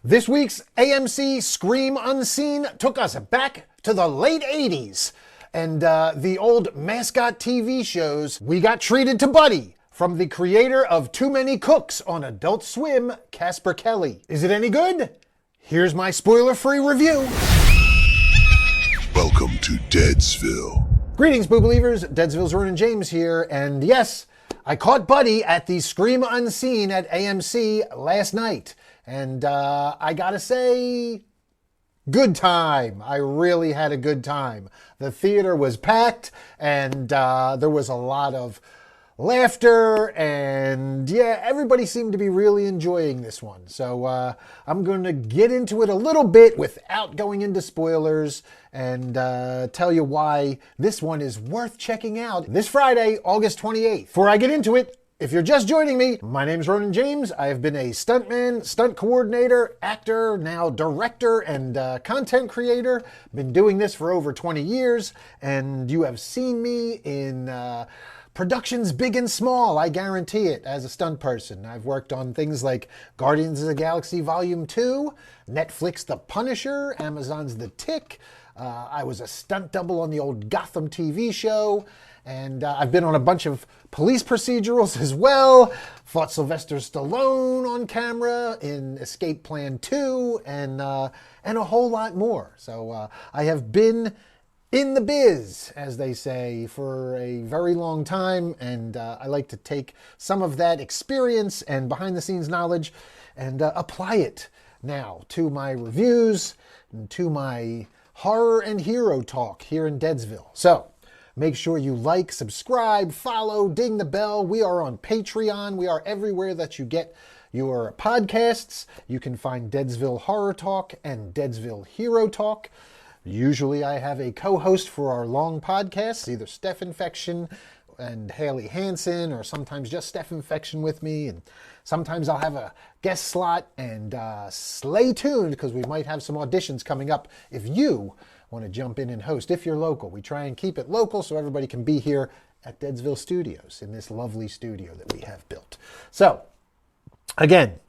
This week's AMC Scream Unseen took us back to the late 80s. And the old mascot TV shows, we got treated to Buddy from the creator of Too Many Cooks on Adult Swim, Casper Kelly. Is it any good? Here's my spoiler-free review. Welcome to Deadsville. Greetings, Boo Believers. Deadsville's Ronin James here. And yes, I caught Buddy at the Scream Unseen at AMC last night. And I gotta say, good time. I really had a good time. The theater was packed, and there was a lot of laughter, and yeah, everybody seemed to be really enjoying this one. So I'm going to get into it a little bit without going into spoilers and tell you why this one is worth checking out this Friday, August 28th. Before I get into it, if you're just joining me, my name's Ronin James. I have been a stuntman, stunt coordinator, actor, now director, and content creator. Been doing this for over 20 years, and you have seen me in productions big and small, I guarantee it, as a stunt person. I've worked on things like Guardians of the Galaxy Volume 2, Netflix The Punisher, Amazon's The Tick. I was a stunt double on the old Gotham TV show. And I've been on a bunch of police procedurals as well. Fought Sylvester Stallone on camera in Escape Plan 2 and a whole lot more. So I have been in the biz, as they say, for a very long time. And I like to take some of that experience and behind the scenes knowledge and apply it now to my reviews and to my horror and hero talk here in Deadsville. So make sure you like, subscribe, follow, ding the bell. We are on Patreon. We are everywhere that you get your podcasts. You can find Deadsville Horror Talk and Deadsville Hero Talk. Usually I have a co-host for our long podcasts, either Steph Infection and Haley Hansen, or sometimes just Steph Infection with me. And sometimes I'll have a guest slot, and stay tuned because we might have some auditions coming up if you want to jump in and host, if you're local. We try and keep it local so everybody can be here at Deadsville Studios in this lovely studio that we have built. So, again,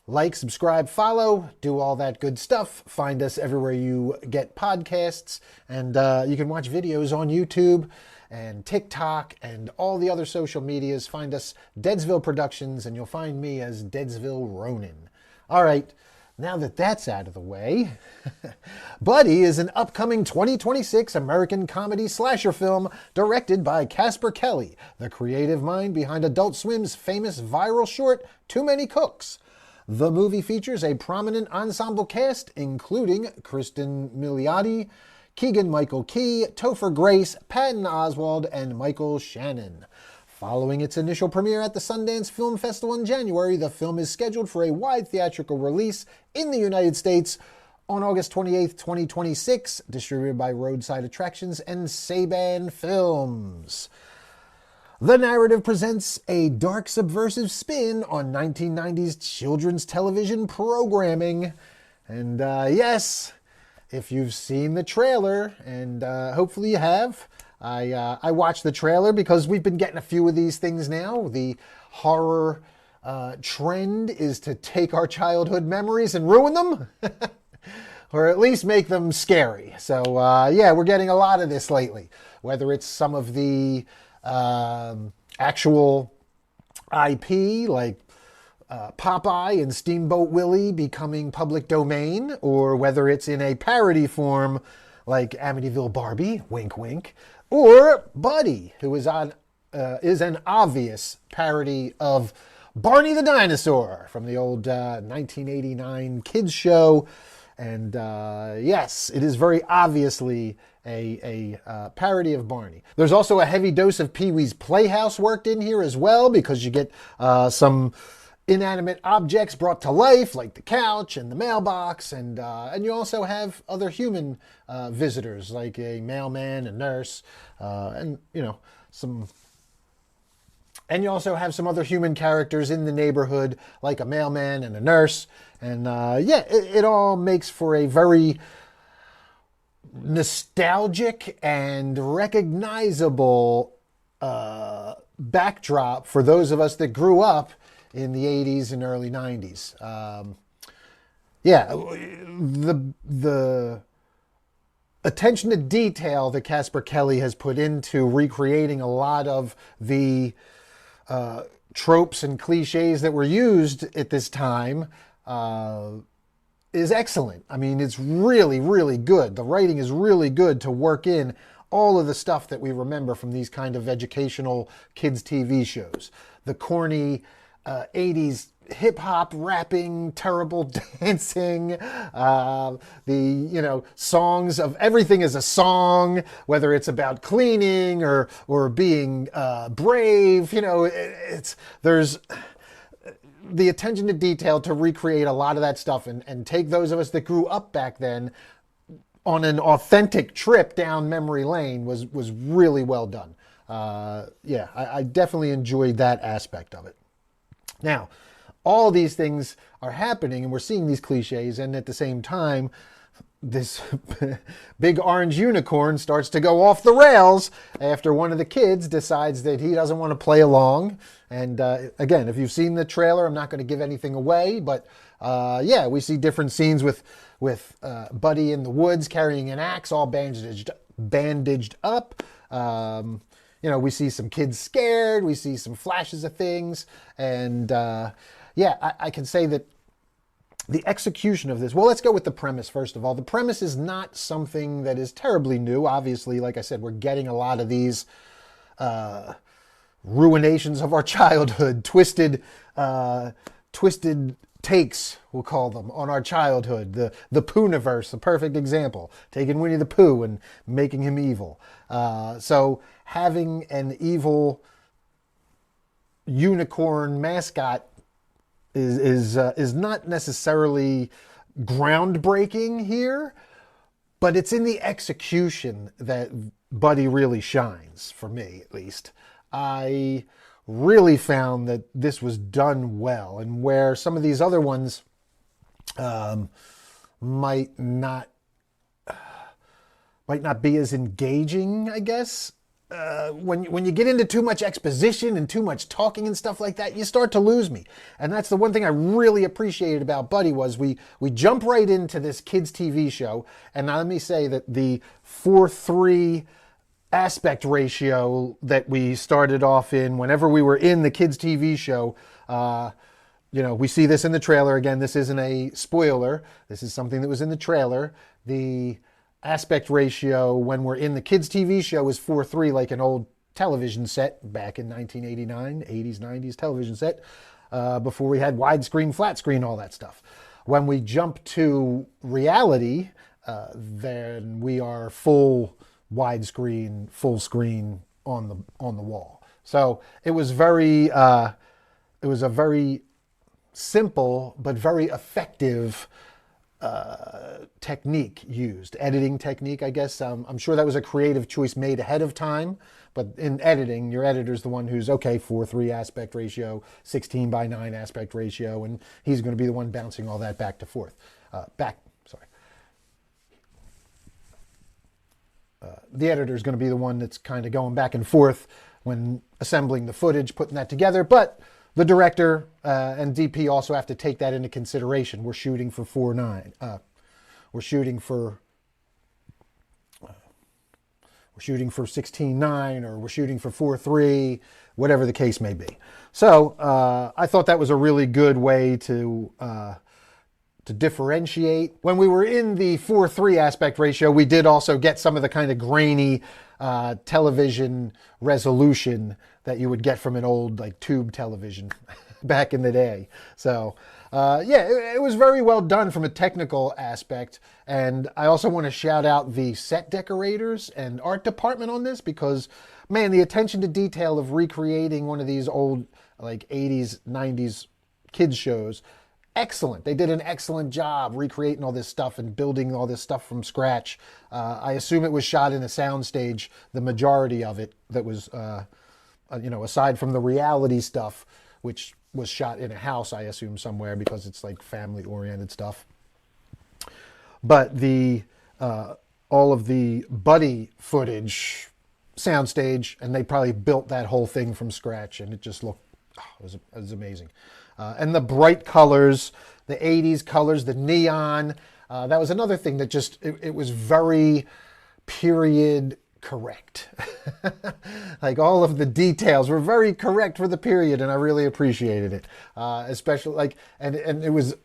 like, subscribe, follow, do all that good stuff. Find us everywhere you get podcasts, and you can watch videos on YouTube and TikTok and all the other social medias. Find us Deadsville Productions, and you'll find me as Deadsville Ronin. All right. Now that that's out of the way, Buddy is an upcoming 2026 American comedy slasher film directed by Casper Kelly, the creative mind behind Adult Swim's famous viral short, Too Many Cooks. The movie features a prominent ensemble cast, including Kristen Milioti, Keegan-Michael Key, Topher Grace, Patton Oswalt, and Michael Shannon. Following its initial premiere at the Sundance Film Festival in January, the film is scheduled for a wide theatrical release in the United States on August 28, 2026, distributed by Roadside Attractions and Saban Films. The narrative presents a dark, subversive spin on 1990s children's television programming. And yes, if you've seen the trailer, and hopefully you have, I watched the trailer because we've been getting a few of these things now. The horror trend is to take our childhood memories and ruin them, or at least make them scary. So yeah, we're getting a lot of this lately, whether it's some of the actual IP, like Popeye and Steamboat Willie becoming public domain, or whether it's in a parody form like Amityville Barbie, wink wink, or Buddy, who is an obvious parody of Barney the Dinosaur from the old 1989 kids show. And yes, it is very obviously a parody of Barney. There's also a heavy dose of Pee-wee's Playhouse worked in here as well, because you get some inanimate objects brought to life, like the couch and the mailbox, and you also have other human visitors, like a mailman, a nurse, and and you also have some other human characters in the neighborhood, like a mailman and a nurse, and yeah, it all makes for a very nostalgic and recognizable backdrop for those of us that grew up in the 80s and early 90s. yeah, the attention to detail that Casper Kelly has put into recreating a lot of the tropes and cliches that were used at this time is excellent. I mean, it's really, really good. The writing is really good to work in all of the stuff that we remember from these kind of educational kids' TV shows. The corny 80s hip-hop rapping, terrible dancing, the songs of everything is a song, whether it's about cleaning or being brave. There's the attention to detail to recreate a lot of that stuff and take those of us that grew up back then on an authentic trip down memory lane was really well done. I definitely enjoyed that aspect of it. Now, all these things are happening and we're seeing these cliches, and at the same time, this big orange unicorn starts to go off the rails after one of the kids decides that he doesn't want to play along. And again, if you've seen the trailer, I'm not going to give anything away, but we see different scenes with Buddy in the woods carrying an axe, all bandaged up. We see some kids scared. We see some flashes of things. And I can say that the execution of this, well, let's go with the premise first of all. The premise is not something that is terribly new. Obviously, like I said, we're getting a lot of these ruinations of our childhood, twisted takes, we'll call them, on our childhood. The Poohniverse, a perfect example. Taking Winnie the Pooh and making him evil. So having an evil unicorn mascot is not necessarily groundbreaking here, but it's in the execution that Buddy really shines, for me at least. I really found that this was done well, and where some of these other ones might not be as engaging, I guess. When you get into too much exposition and too much talking and stuff like that, you start to lose me. And that's the one thing I really appreciated about Buddy was we jump right into this kids TV show. And now let me say that the 4:3 aspect ratio that we started off in whenever we were in the kids TV show, we see this in the trailer. Again, this isn't a spoiler. This is something that was in the trailer. The aspect ratio when we're in the kids TV show is 4:3, like an old television set back in 1989, 80s, 90s television set, before we had widescreen, flat screen, all that stuff. When we jump to reality, then we are full widescreen, full screen on the wall. So it was a very simple but very effective technique used, editing technique, I guess. I'm sure that was a creative choice made ahead of time, but in editing, your editor's the one who's, 4:3 aspect ratio, 16:9 aspect ratio, and he's going to be the one bouncing all that back to forth. The editor's going to be the one that's kind of going back and forth when assembling the footage, putting that together, but the director and DP also have to take that into consideration. We're shooting for 4:9. We're shooting for 16:9, or we're shooting for 4:3, whatever the case may be. So I thought that was a really good way to differentiate. When we were in the 4:3 aspect ratio, we did also get some of the kind of grainy television resolution that you would get from an old tube television back in the day. So it was very well done from a technical aspect. And I also want to shout out the set decorators and art department on this, because man, the attention to detail of recreating one of these old 80s, 90s kids shows, excellent. They did an excellent job recreating all this stuff and building all this stuff from scratch. I assume it was shot in a soundstage, the majority of it, that was, aside from the reality stuff, which was shot in a house, I assume, somewhere, because it's family-oriented stuff. But all of the Buddy footage, soundstage, and they probably built that whole thing from scratch, and it just looked, it was amazing. And the bright colors, the 80s colors, the neon. That was another thing that just, it was very period correct. Like all of the details were very correct for the period, and I really appreciated it. Especially like, and it was,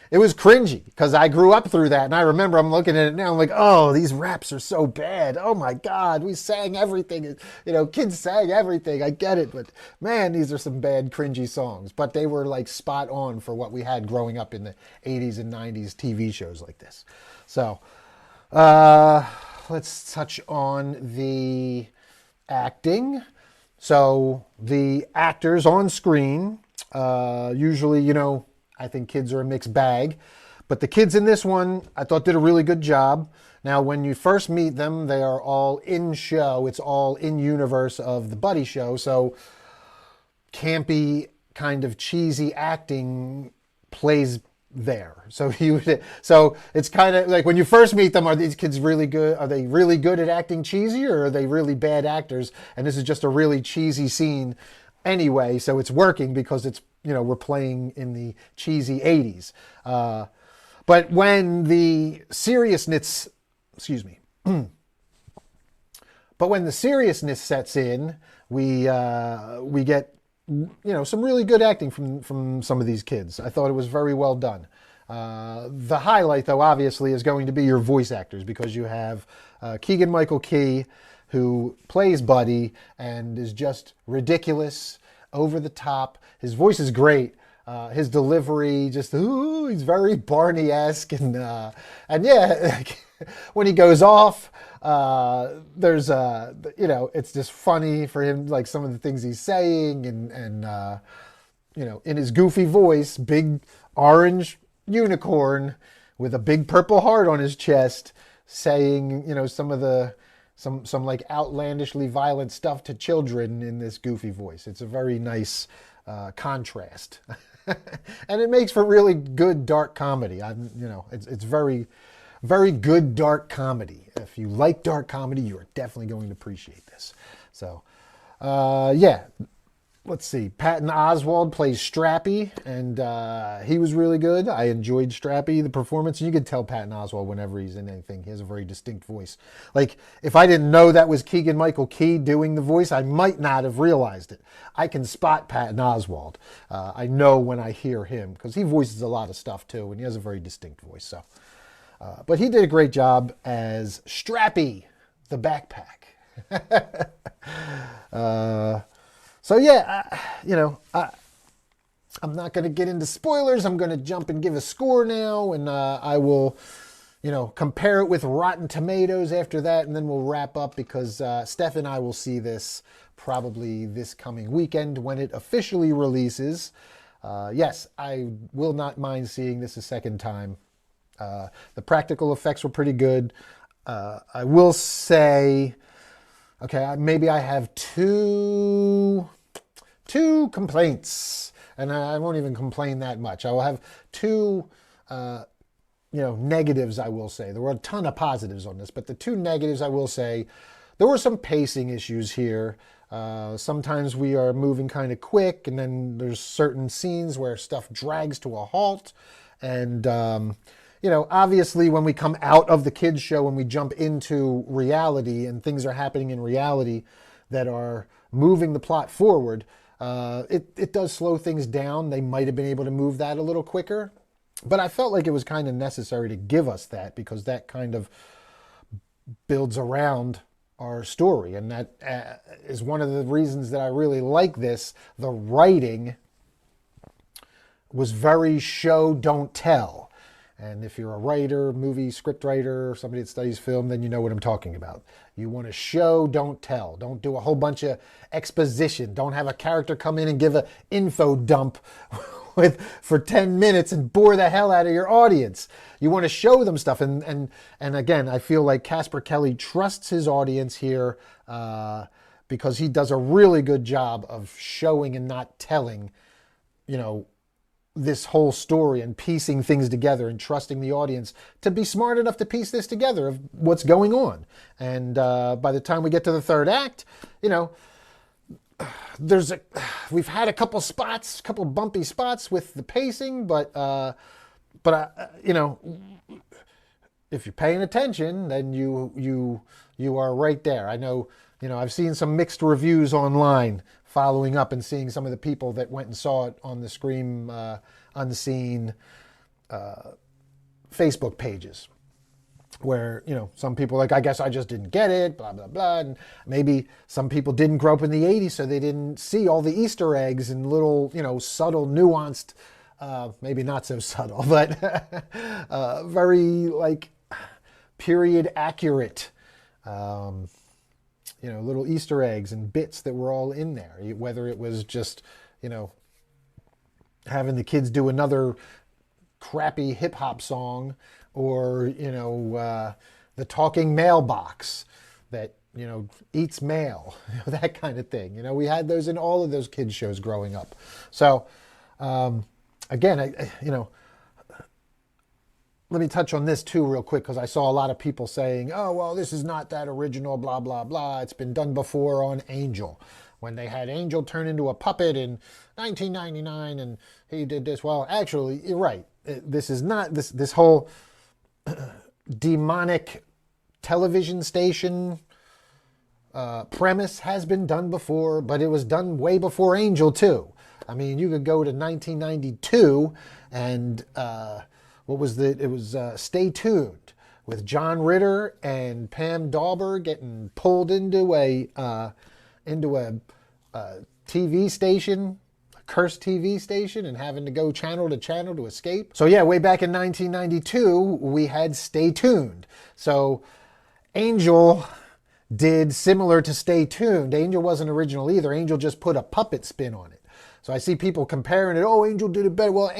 it was cringy because I grew up through that, and I remember I'm looking at it now. I'm like, oh, these raps are so bad. Oh my God, we sang everything. Kids sang everything. I get it, but man, these are some bad, cringy songs. But they were like spot on for what we had growing up in the 80s and 90s TV shows like this. So, let's touch on the acting. So the actors on screen, usually, I think kids are a mixed bag, but the kids in this one, I thought did a really good job. Now, when you first meet them, they are all in show. It's all in universe of the Buddy show. So campy kind of cheesy acting plays there. So it's kind of like when you first meet them, are these kids really good? Are they really good at acting cheesy, or are they really bad actors? And this is just a really cheesy scene anyway. So it's working because it's, we're playing in the cheesy 80s. But when the seriousness, but when the seriousness sets in, we get, some really good acting from some of these kids. I thought it was very well done. The highlight, though, obviously, is going to be your voice actors, because you have Keegan-Michael Key, who plays Buddy and is just ridiculous, over the top. His voice is great. His delivery, just, he's very Barney-esque. And yeah, when he goes off, there's, it's just funny for him, like some of the things he's saying. And in his goofy voice, big orange unicorn with a big purple heart on his chest, saying, some like outlandishly violent stuff to children in this goofy voice. It's a very nice contrast. And it makes for really good dark comedy. It's very, very good dark comedy. If you like dark comedy, you are definitely going to appreciate this. So, yeah. Let's see. Patton Oswalt plays Strappy, and he was really good. I enjoyed Strappy, the performance. You could tell Patton Oswalt whenever he's in anything. He has a very distinct voice. Like, if I didn't know that was Keegan-Michael Key doing the voice, I might not have realized it. I can spot Patton Oswalt. I know when I hear him, because he voices a lot of stuff, too, and he has a very distinct voice. So, but he did a great job as Strappy, the backpack. So yeah, I'm not going to get into spoilers. I'm going to jump and give a score now, and I will, compare it with Rotten Tomatoes after that, and then we'll wrap up, because Steph and I will see this probably this coming weekend when it officially releases. Yes, I will not mind seeing this a second time. The practical effects were pretty good. I will say, okay, maybe I have two complaints, and I won't even complain that much. I will have two, negatives, I will say. There were a ton of positives on this, but the two negatives, I will say, there were some pacing issues here. Sometimes we are moving kind of quick, and then there's certain scenes where stuff drags to a halt. And, obviously when we come out of the kids show and we jump into reality and things are happening in reality that are moving the plot forward, it does slow things down. They might have been able to move that a little quicker, but I felt like it was kind of necessary to give us that, because that kind of builds around our story. And that is one of the reasons that I really like this. The writing was very show, don't tell. And if you're a writer, movie script writer, somebody that studies film, then you know what I'm talking about. You want to show, don't tell. Don't do a whole bunch of exposition. Don't have a character come in and give an info dump for 10 minutes and bore the hell out of your audience. You want to show them stuff. And again, I feel like Casper Kelly trusts his audience here because he does a really good job of showing and not telling, this whole story and piecing things together and trusting the audience to be smart enough to piece this together of what's going on. And by the time we get to the third act, we've had a couple bumpy spots with the pacing, but if you're paying attention, then you are right there. I know, I've seen some mixed reviews online following up and seeing some of the people that went and saw it on the Scream Unseen Facebook pages, where, some people I guess I just didn't get it, blah, blah, blah. And maybe some people didn't grow up in the 80s, so they didn't see all the Easter eggs and little, subtle, nuanced, maybe not so subtle, but very period accurate, little Easter eggs and bits that were all in there. Whether it was just, having the kids do another crappy hip hop song, or, the talking mailbox that, eats mail, that kind of thing. We had those in all of those kids shows growing up. So, again, let me touch on this too real quick, because I saw a lot of people saying, oh, well, this is not that original, blah, blah, blah. It's been done before on Angel, when they had Angel turn into a puppet in 1999, and he did this. Well, actually, you're right. This is not, this whole demonic television station premise has been done before, but it was done way before Angel too. I mean, you could go to 1992 and it was Stay Tuned, with John Ritter and Pam Dauber getting pulled into a TV station, a cursed TV station, and having to go channel to channel to escape. So yeah, way back in 1992, we had Stay Tuned. So Angel did similar to Stay Tuned. Angel wasn't original either. Angel just put a puppet spin on it. So I see people comparing it. Oh, Angel did it better. Well,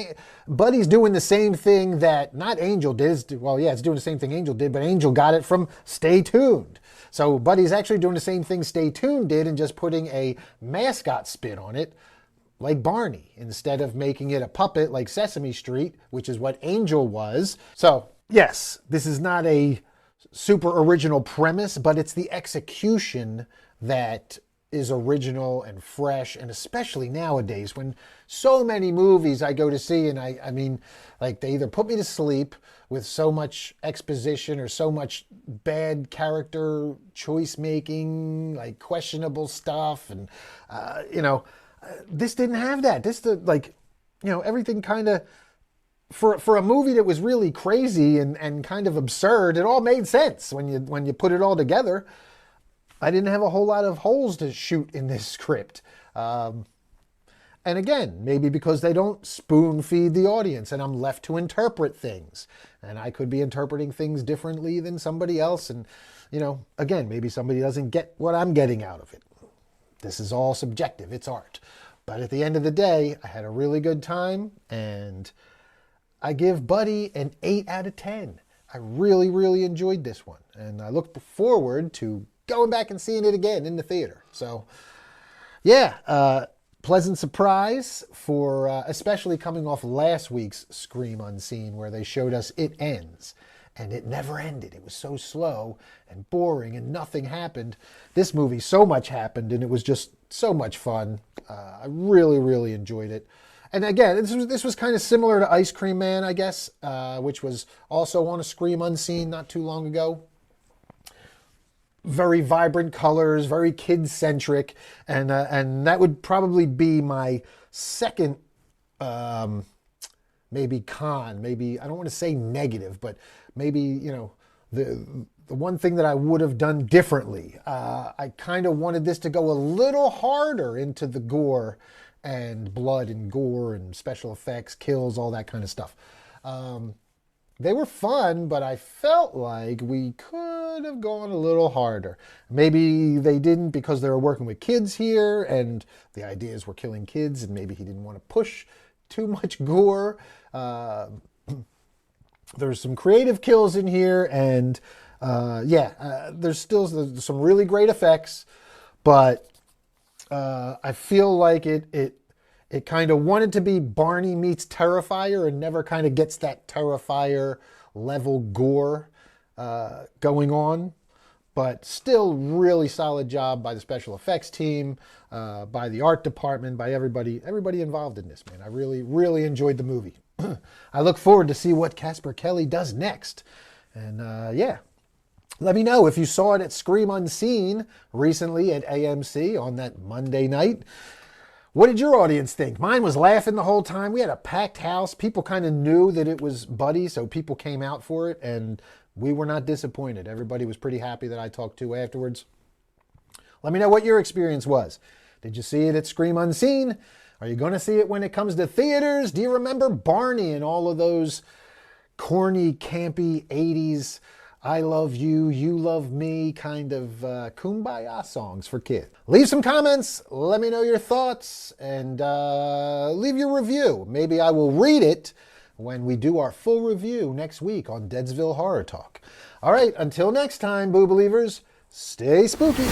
Buddy's doing the same thing that not Angel did. Well, yeah, it's doing the same thing Angel did, but Angel got it from Stay Tuned. So Buddy's actually doing the same thing Stay Tuned did, and just putting a mascot spin on it, like Barney, instead of making it a puppet like Sesame Street, which is what Angel was. So yes, this is not a super original premise, but it's the execution that is original and fresh, and especially nowadays when so many movies I go to see, and I mean, they either put me to sleep with so much exposition or so much bad character choice making, questionable stuff, and this didn't have that. This everything kind of, for a movie that was really crazy and kind of absurd, it all made sense when you put it all together. I didn't have a whole lot of holes to shoot in this script. And again, maybe because they don't spoon feed the audience and I'm left to interpret things. And I could be interpreting things differently than somebody else. And, again, maybe somebody doesn't get what I'm getting out of it. This is all subjective. It's art. But at the end of the day, I had a really good time, and I give Buddy an 8 out of 10. I really, really enjoyed this one. And I look forward to going back and seeing it again in the theater. So, yeah, pleasant surprise for, especially coming off last week's Scream Unseen, where they showed us It Ends. And it never ended. It was so slow and boring and nothing happened. This movie, so much happened, and it was just so much fun. I really, really enjoyed it. And again, this was kind of similar to Ice Cream Man, I guess, which was also on a Scream Unseen not too long ago. Very vibrant colors, very kid-centric, and that would probably be my second, maybe con, maybe, I don't want to say negative, but maybe, the one thing that I would have done differently. I kind of wanted this to go a little harder into the gore and blood and gore and special effects, kills, all that kind of stuff. They were fun, but I felt like we could have gone a little harder. Maybe they didn't because they were working with kids here and the ideas were killing kids, and maybe he didn't want to push too much gore. There's some creative kills in here, and there's still some really great effects, but I feel like it kind of wanted to be Barney meets Terrifier and never kind of gets that Terrifier level gore going on. But still really solid job by the special effects team, by the art department, by everybody involved in this, man. I really enjoyed the movie. I look forward to see what Casper Kelly does next. And yeah, let me know if you saw it at Scream Unseen recently at AMC on that Monday night. What did your audience think? Mine was laughing the whole time. We had a packed house. People kind of knew that it was Buddy, so people came out for it, and we were not disappointed. Everybody was pretty happy that I talked to afterwards. Let me know what your experience was. Did you see it at Scream Unseen? Are you going to see it when it comes to theaters? Do you remember Barney and all of those corny, campy 80s, I love you, you love me kind of kumbaya songs for kids? Leave some comments. Let me know your thoughts and leave your review. Maybe I will read it when we do our full review next week on Deadsville Horror Talk. All right, until next time, Boo Believers, stay spooky.